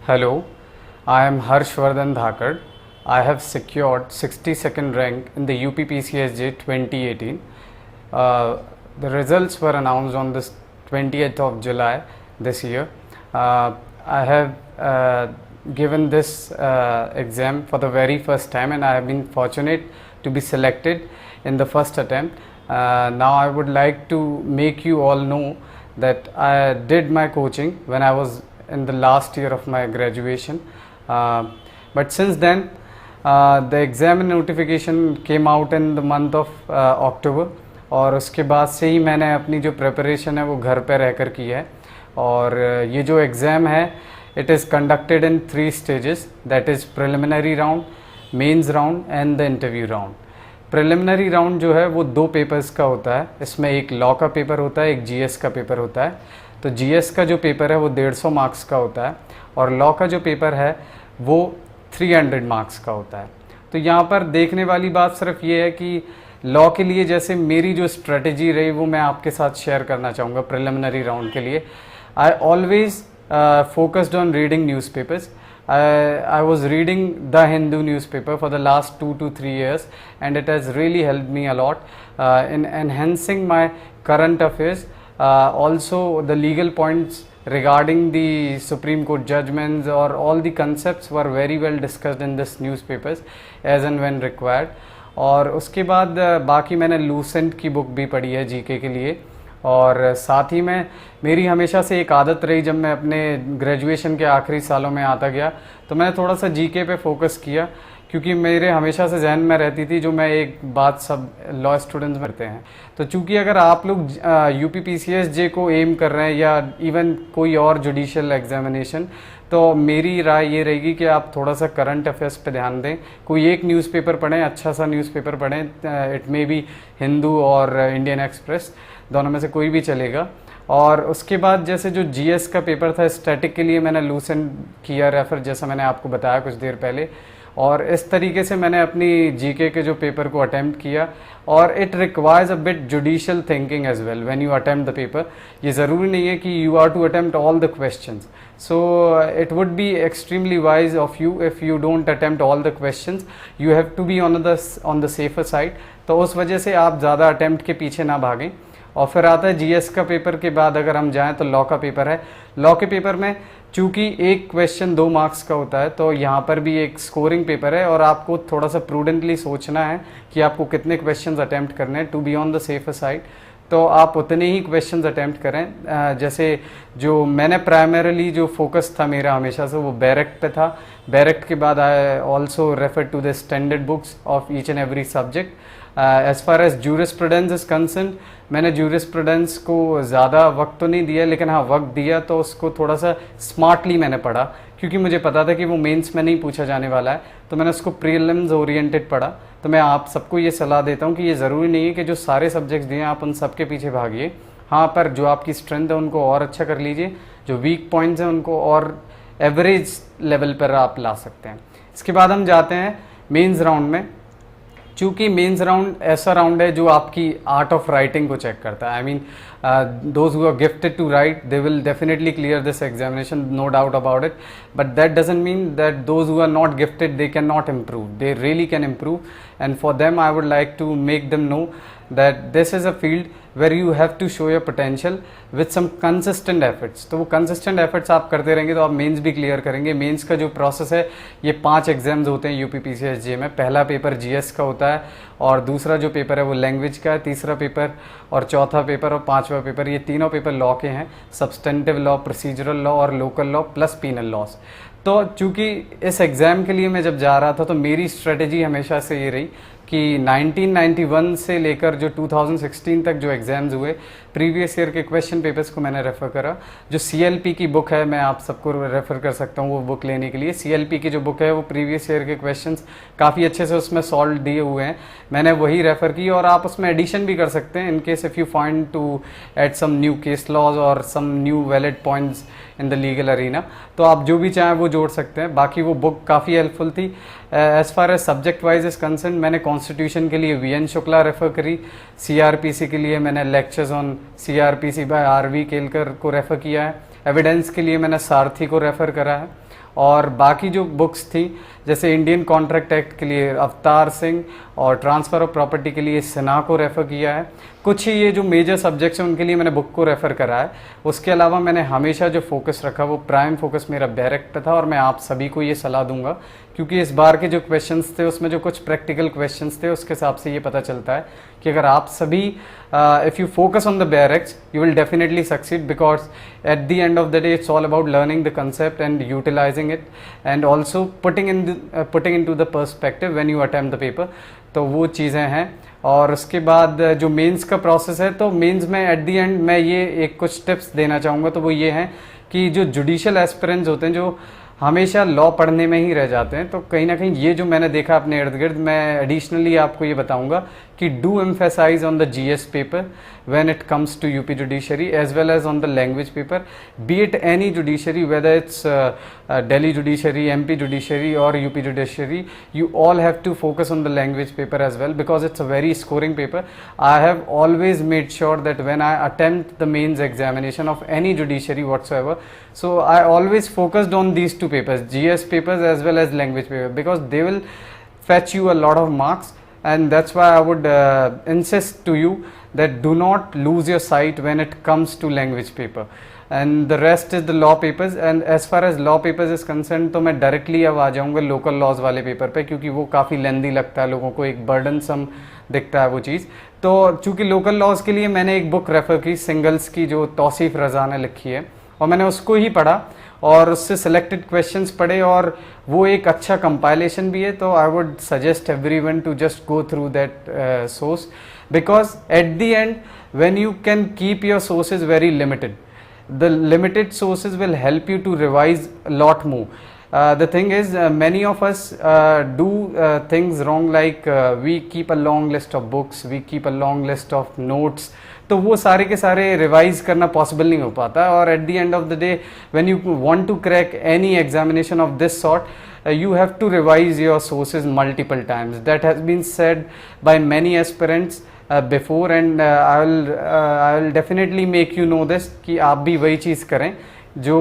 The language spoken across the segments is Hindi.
Hello, I am Harshvardhan Dhakad. I have secured 62nd rank in the UPPCSJ 2018. The results were announced on this 20th of July this year. I have given this exam for the very first time, and I have been fortunate to be selected in the first attempt. Now I would like to make you all know that I did my coaching when I was in the last year of my graduation, but since then the exam notification came out in the month of October, और उसके बाद से ही मैंने अपनी जो प्रिपरेशन है वो घर पे रहकर की है. और ये जो एग्ज़ाम है it is conducted in 3 stages, that is preliminary round, mains round and the interview round. Preliminary round जो है वो 2 पेपर्स का होता है. इसमें एक लॉ का पेपर होता है, एक जीएस का पेपर होता है. तो जीएस का जो पेपर है वो 150 मार्क्स का होता है और लॉ का जो पेपर है वो 300 मार्क्स का होता है. तो यहाँ पर देखने वाली बात सिर्फ ये है कि लॉ के लिए जैसे मेरी जो स्ट्रेटजी रही वो मैं आपके साथ शेयर करना चाहूँगा. प्रिलिमिनरी राउंड के लिए I always focused on reading newspapers. I was reading The Hindu newspaper for the last 2 to 3 years, and it has really helped me a lot in enhancing my current affairs. Also the legal points regarding the Supreme Court judgments or all the concepts were very well discussed in this newspapers as and when required. और उसके बाद बाकी मैंने लूसेंट की बुक भी पढ़ी है जीके के लिए. और साथ ही में मेरी हमेशा से एक आदत रही, जब मैं अपने ग्रेजुएशन के आखिरी सालों में आता गया तो मैंने थोड़ा सा जीके पे फोकस किया, क्योंकि मेरे हमेशा से जहन में रहती थी जो मैं एक बात सब लॉ स्टूडेंट्स करते हैं. तो चूंकि अगर आप लोग यूपीपीसीएसजे को एम कर रहे हैं या इवन कोई और जुडिशियल एग्जामिनेशन, तो मेरी राय ये रहेगी कि आप थोड़ा सा करंट अफेयर्स पे ध्यान दें. कोई एक न्यूज़पेपर पढ़ें, अच्छा सा न्यूज़पेपर पढ़ें. इट मे बी हिंदू और इंडियन एक्सप्रेस, दोनों में से कोई भी चलेगा. और उसके बाद जैसे जो जीएस का पेपर था स्टैटिक के लिए मैंने लूसेंट किया रेफर, जैसा मैंने आपको बताया कुछ देर पहले. और इस तरीके से मैंने अपनी जीके के जो पेपर को अटेम्प्ट किया. और it requires a bit judicial thinking as well when you attempt the paper. ये ज़रूरी नहीं है कि you are to attempt all the questions. So it would be extremely wise of you if you don't attempt all the questions. You have to be on the safer side. तो उस वजह से आप ज़्यादा अटेम्प्ट के पीछे ना भागें. और फिर आता है जीएस का पेपर के बाद अगर हम जाएं तो लॉ का पेपर है. लॉ के पेपर में चूंकि एक क्वेश्चन 2 मार्क्स का होता है, तो यहाँ पर भी एक स्कोरिंग पेपर है और आपको थोड़ा सा प्रूडेंटली सोचना है कि आपको कितने क्वेश्चंस अटेम्प्ट करने हैं to be on the safer side. तो आप उतने ही क्वेश्चंस अटेम्प्ट करें. जैसे जो मैंने प्राइमरीली जो फोकस था मेरा हमेशा से वो बैरेक्ट पे था. बैरेक्ट के बाद I also refer to the standard books of each and every subject. As far as jurisprudence is concern, मैंने जूरिस्प्रूडेंस को ज़्यादा वक्त तो नहीं दिया, लेकिन हाँ वक्त दिया तो उसको थोड़ा सा स्मार्टली मैंने पढ़ा, क्योंकि मुझे पता था कि वो मेंस में नहीं पूछा जाने वाला है. तो मैंने उसको प्रीलिम्स ओरिएंटेड पढ़ा. तो मैं आप सबको ये सलाह देता हूँ कि ये ज़रूरी नहीं है कि जो सारे सब्जेक्ट्स दिए आप उन सब के पीछे भागिए. हाँ, पर जो आपकी स्ट्रेंथ है उनको और अच्छा कर लीजिए, जो वीक पॉइंट्स हैं उनको और एवरेज लेवल पर आप ला सकते हैं. इसके बाद हम जाते हैं मेंस राउंड में. चूँकि मेंस राउंड ऐसा राउंड है जो आपकी आर्ट ऑफ राइटिंग को चेक करता है. I mean those who are gifted to write they will definitely clear this examination, no doubt about it. But that doesn't mean that those who are not gifted they can not improve. They really can improve, and for them I would like to make them know that this is a field where you have to show your potential with some consistent efforts. तो वो consistent efforts आप करते रहेंगे तो आप मेंस भी क्लियर करेंगे. मेंस का जो प्रोसेस है ये 5 एग्जाम्स होते हैं यूपीपीसीएसजे में. पहला पेपर जीएस का होता है और दूसरा जो पेपर है वो लैंग्वेज का है, तीसरा पेपर और चौथा पेपर और 5वां पेपर, ये तीनों पेपर लॉ के हैं. सब्सटेंटिव लॉ, प्रोसीजरल लॉ और local law plus penal laws. तो चूँकि इस एग्ज़ाम के लिए मैं जब जा रहा था तो मेरी स्ट्रेटजी हमेशा से ये रही कि 1991 से लेकर जो 2016 तक जो एग्ज़ाम्स हुए, प्रीवियस ईयर के क्वेश्चन पेपर्स को मैंने रेफ़र करा. जो सीएलपी की बुक है मैं आप सबको रेफ़र कर सकता हूँ वो बुक लेने के लिए. सीएलपी की जो बुक है वो प्रीवियस ईयर के क्वेश्चंस काफ़ी अच्छे से उसमें सॉल्व दिए हुए हैं. मैंने वही रेफ़र की और आप उसमें एडिशन भी कर सकते हैं in case if you find to add some new case laws और some new valid points in the legal arena. तो आप जो भी चाहें वो जोड़ सकते हैं. बाकी वो बुक काफ़ी हेल्पफुल थी. As far as subject wise is concern, मैंने कॉन्स्टिट्यूशन के लिए वीएन शुक्ला रेफ़र करी. सीआरपीसी के लिए मैंने lectures on CrPC by R V Kelkar को रेफ़र किया है. एविडेंस के लिए मैंने सारथी को रेफ़र करा है. और बाकी जो बुक्स थी जैसे इंडियन कॉन्ट्रैक्ट एक्ट के लिए अवतार सिंह और ट्रांसफ़र ऑफ प्रॉपर्टी के लिए सिन्हा को रेफ़र किया है। कुछ ही ये जो मेजर सब्जेक्ट्स हैं उनके लिए मैंने बुक को रेफ़र करा है। उसके अलावा मैंने हमेशा जो फोकस रखा वो प्राइम फोकस मेरा बैरक पे था, और मैं आप सभी को ये सलाह दूंगा क्योंकि इस बार के जो क्वेश्चंस थे उसमें जो कुछ प्रैक्टिकल क्वेश्चंस थे उसके हिसाब से ये पता चलता है कि अगर आप सभी if you focus on the bare acts you will definitely succeed, because at the end of the day it's all about learning the concept and utilising it and also putting into the perspective when you attempt the paper. तो वो चीज़ें हैं। और उसके बाद जो मेंस का प्रोसेस है, तो मेंस में एट द एंड मैं ये एक कुछ टिप्स देना चाहूँगा, तो वो ये हैं कि जो जुडिशियल एस्पिरेंट्स होते हैं जो हमेशा लॉ पढ़ने में ही रह जाते हैं, तो कहीं ना कहीं ये जो मैंने देखा अपने इर्द गिर्द, मैं एडिशनली आपको ये बताऊंगा कि do emphasise on the GS paper when it comes to UP judiciary as well as on the language paper, be it any judiciary, whether it's Delhi judiciary, MP judiciary or UP judiciary, you all have to focus on the language paper as well because it's a very scoring paper. I have always made sure that when I attempt the mains examination of any judiciary whatsoever, so I always focused on these two papers, GS papers as well as language paper, because they will fetch you a lot of marks, and that's why I would insist to you that do not lose your sight when it comes to language paper. And the rest is the law papers. And as far as law papers is concern, तो मैं डायरेक्टली अब आ जाऊँगा लोकल लॉज वाले पेपर पे, क्योंकि वो काफ़ी लेंदी लगता है लोगों को, एक बर्डन सम दिखता है वो चीज़। तो चूँकि लोकल लॉज के लिए मैंने एक बुक रेफ़र की सिंगल्स की, जो तौसीफ़ रज़ा ने लिखी है, और मैंने उसको ही पढ़ा और उससे सिलेक्टेड क्वेश्चंस पढ़े, और वो एक अच्छा कंपाइलेशन भी है। तो I would suggest everyone to just go through that source, because at the end when you can keep your sources very limited, the limited sources will help you to revise a lot more. The thing is, many of us do things wrong, like we keep a long list of books, we keep a long list of notes, तो वो सारे के सारे रिवाइज करना पॉसिबल नहीं हो पाता। और at the end of the day when you want to crack any examination of this sort, you have to revise your sources multiple times. That has been said by many aspirants before, and I will definitely make you know this कि आप भी वही चीज़ करें, जो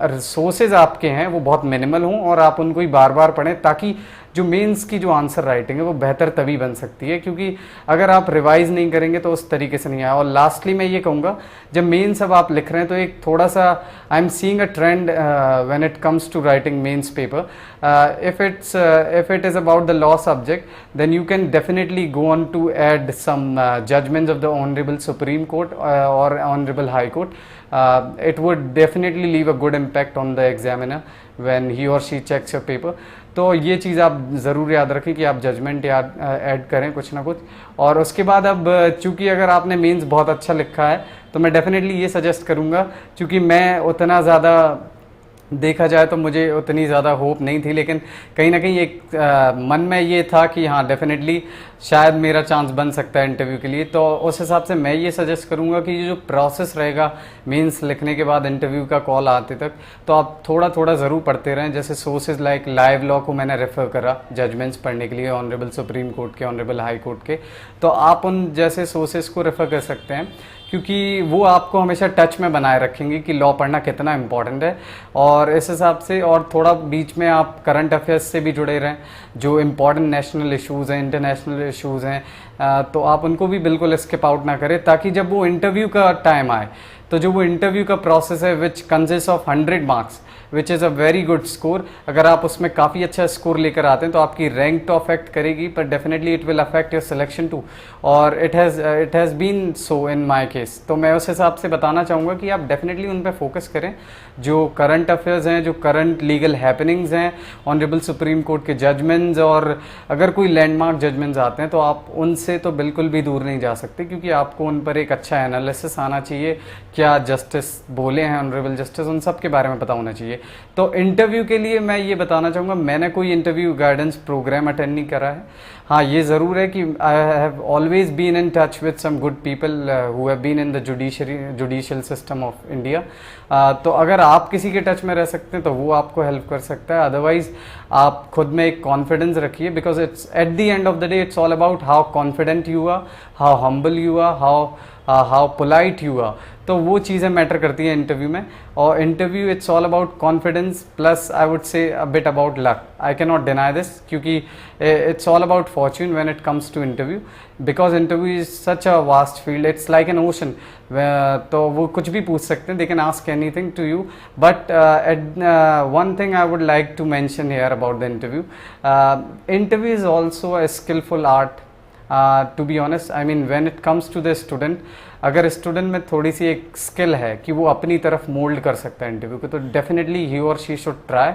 सोर्सेज आपके हैं वो बहुत मिनिमल हों और आप उनको ही बार बार पढ़ें, ताकि जो मेंस की जो आंसर राइटिंग है वो बेहतर तभी बन सकती है, क्योंकि अगर आप रिवाइज नहीं करेंगे तो उस तरीके से नहीं आया। और लास्टली मैं ये कहूँगा, जब मेंस अब आप लिख रहे हैं तो एक थोड़ा सा I am seeing a trend when it comes to writing mains paper, if it is about the law subject, then you can definitely go on to add some judgments of the Honorable Supreme Court or Honorable High Court. It would definitely leave a good impact on the examiner when he or she checks your paper. तो ये चीज़ आप ज़रूर याद रखें कि आप जजमेंट याद ऐड करें कुछ ना कुछ। और उसके बाद अब चूँकि अगर आपने मेंस बहुत अच्छा लिखा है तो मैं डेफिनेटली ये सजेस्ट करूँगा, चूँकि मैं उतना ज़्यादा देखा जाए तो मुझे उतनी ज़्यादा होप नहीं थी, लेकिन कहीं ना कहीं एक मन में ये था कि हाँ डेफिनेटली शायद मेरा चांस बन सकता है इंटरव्यू के लिए। तो उस हिसाब से मैं ये सजेस्ट करूँगा कि ये जो प्रोसेस रहेगा मेंस लिखने के बाद इंटरव्यू का कॉल आते तक, तो आप थोड़ा थोड़ा ज़रूर पढ़ते रहें। जैसे सोर्सेज लाइक लाइव लॉ को मैंने रेफ़र करा जजमेंट्स पढ़ने के लिए, ऑनरेबल सुप्रीम कोर्ट के, ऑनरेबल हाई कोर्ट के, तो आप उन जैसे सोर्सेज को रेफ़र कर सकते हैं, क्योंकि वो आपको हमेशा टच में बनाए रखेंगे कि लॉ पढ़ना कितना इम्पॉर्टेंट है। और इस हिसाब से और थोड़ा बीच में आप करंट अफेयर्स से भी जुड़े रहें, जो इम्पॉर्टेंट नेशनल इश्यूज़ हैं, इंटरनेशनल इश्यूज़ हैं, तो आप उनको भी बिल्कुल स्किप आउट ना करें, ताकि जब वो इंटरव्यू का टाइम आए तो जो वो इंटरव्यू का प्रोसेस है which consist of 100 marks which is a very good score, अगर आप उसमें काफ़ी अच्छा स्कोर लेकर आते हैं तो आपकी रैंक तो अफेक्ट करेगी, पर definitely it will affect your selection too. और it has been so in my case. तो मैं उस हिसाब से बताना चाहूँगा कि आप डेफिनेटली उन पर फोकस करें, जो करंट अफेयर्स हैं, जो करंट लीगल हैपनिंग्स हैं, ऑनरेबल सुप्रीम कोर्ट के जजमेंट्स, और अगर कोई लैंडमार्क जजमेंट्स आते हैं तो आप उनसे तो बिल्कुल भी दूर नहीं जा सकते, क्योंकि आपको उन पर एक अच्छा एनालिसिस आना चाहिए, क्या जस्टिस बोले हैं ऑनरेबल जस्टिस, उन सब के बारे में पता होना चाहिए। तो इंटरव्यू के लिए मैं ये बताना चाहूँगा, मैंने कोई इंटरव्यू गाइडेंस प्रोग्राम अटेंड नहीं करा है। हाँ, ये ज़रूर है कि I have always been in touch with some good people who have been in the judicial system of India. तो अगर आप किसी के टच में रह सकते हैं तो वो आपको हेल्प कर सकता है। अदरवाइज आप खुद में एक कॉन्फिडेंस रखिए, because it's at the end of the day it's all about how confident you are, how humble you are, how how polite you are, तो वो चीज़ें मैटर करती हैं इंटरव्यू में. और interview it's all about confidence plus I would say a bit about luck. I can not deny this, क्योंकि it's all about fortune when it comes to interview, because interview is such a vast field, it's like an ocean. तो वो कुछ भी पूछ सकते हैं, they can ask anything to you. But one thing I would like to mention here about the interview, interview is also a skillful art. To be honest, I mean when it comes to the student, अगर स्टूडेंट में थोड़ी सी एक स्किल है कि वो अपनी तरफ मोल्ड कर सकता है इंटरव्यू को, तो डेफिनेटली ही और शी शुड ट्राई.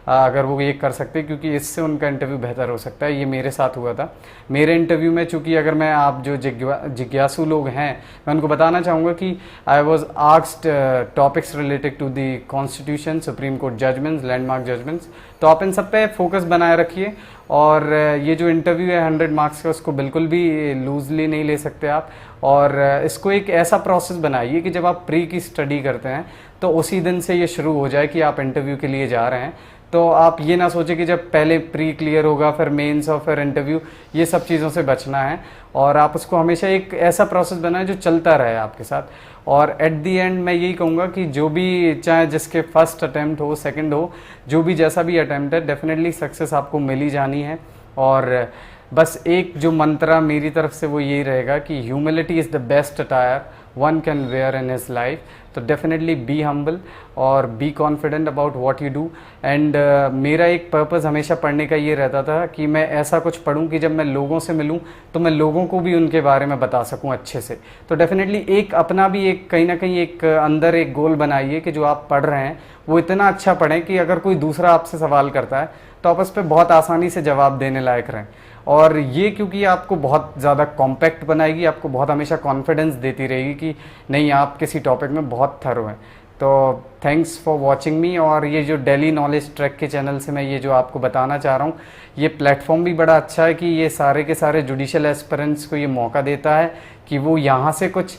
अगर वो ये कर सकते हैं, क्योंकि इससे उनका इंटरव्यू बेहतर हो सकता है. ये मेरे साथ हुआ था. मेरे इंटरव्यू में, चूँकि अगर मैं आप जो जिज्ञासु लोग हैं, मैं उनको बताना चाहूँगा कि I was asked topics related to the constitution, Supreme Court judgments, landmark judgments. तो आप इन सब पे फोकस बनाए रखिए. और ये जो इंटरव्यू है 100 मार्क्स का, उसको बिल्कुल भी लूजली नहीं ले सकते आप. और इसको एक ऐसा प्रोसेस बनाइए कि जब आप प्री की स्टडी करते हैं तो उसी दिन से ये शुरू हो जाए कि आप इंटरव्यू के लिए जा रहे हैं. तो आप ये ना सोचें कि जब पहले प्री क्लियर होगा फिर मेंस और फिर इंटरव्यू, ये सब चीज़ों से बचना है. और आप उसको हमेशा एक ऐसा प्रोसेस बनाएं जो चलता रहे आपके साथ. और एट दी एंड मैं यही कहूँगा कि जो भी, चाहे जिसके फर्स्ट अटैम्प्ट हो, सेकंड हो, जो भी जैसा भी अटैम्प्ट है, डेफिनेटली सक्सेस आपको मिल ही जानी है. और बस एक जो मंत्रा मेरी तरफ से वो यही रहेगा कि humility is the best attire one can wear in his life. तो डेफिनेटली बी हम्बल और be confident about what you do. And मेरा एक पर्पज़ हमेशा पढ़ने का ये रहता था कि मैं ऐसा कुछ पढूं कि जब मैं लोगों से मिलूं तो मैं लोगों को भी उनके बारे में बता सकूं अच्छे से. तो डेफिनेटली एक अपना भी एक कहीं ना कहीं एक अंदर एक गोल बनाइए कि जो आप पढ़ रहे हैं वो इतना अच्छा पढ़ें कि अगर कोई दूसरा आपसे सवाल करता है तो आप उस पर बहुत आसानी से जवाब देने लायक रहें. और ये क्योंकि आपको बहुत ज़्यादा कॉम्पैक्ट बनाएगी, आपको बहुत हमेशा कॉन्फिडेंस देती रहेगी कि नहीं, आप किसी टॉपिक में बहुत थरो हैं. तो थैंक्स फॉर वॉचिंग मी. और ये जो डेली नॉलेज ट्रैक के चैनल से मैं ये जो आपको बताना चाह रहा हूँ, ये प्लेटफॉर्म भी बड़ा अच्छा है कि ये सारे के सारे जुडिशियल एस्पिरेंट्स को ये मौका देता है कि वो यहाँ से कुछ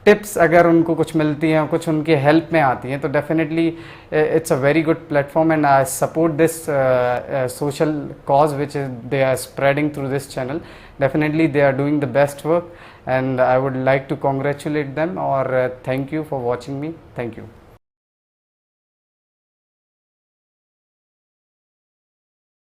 टिप्स अगर उनको कुछ मिलती हैं, कुछ उनके हेल्प में आती हैं, तो definitely it's a very good platform. And I support this social cause which they are spreading through this channel. Definitely they are doing the best work and I would like to congratulate them. और thank you for watching me. Thank you.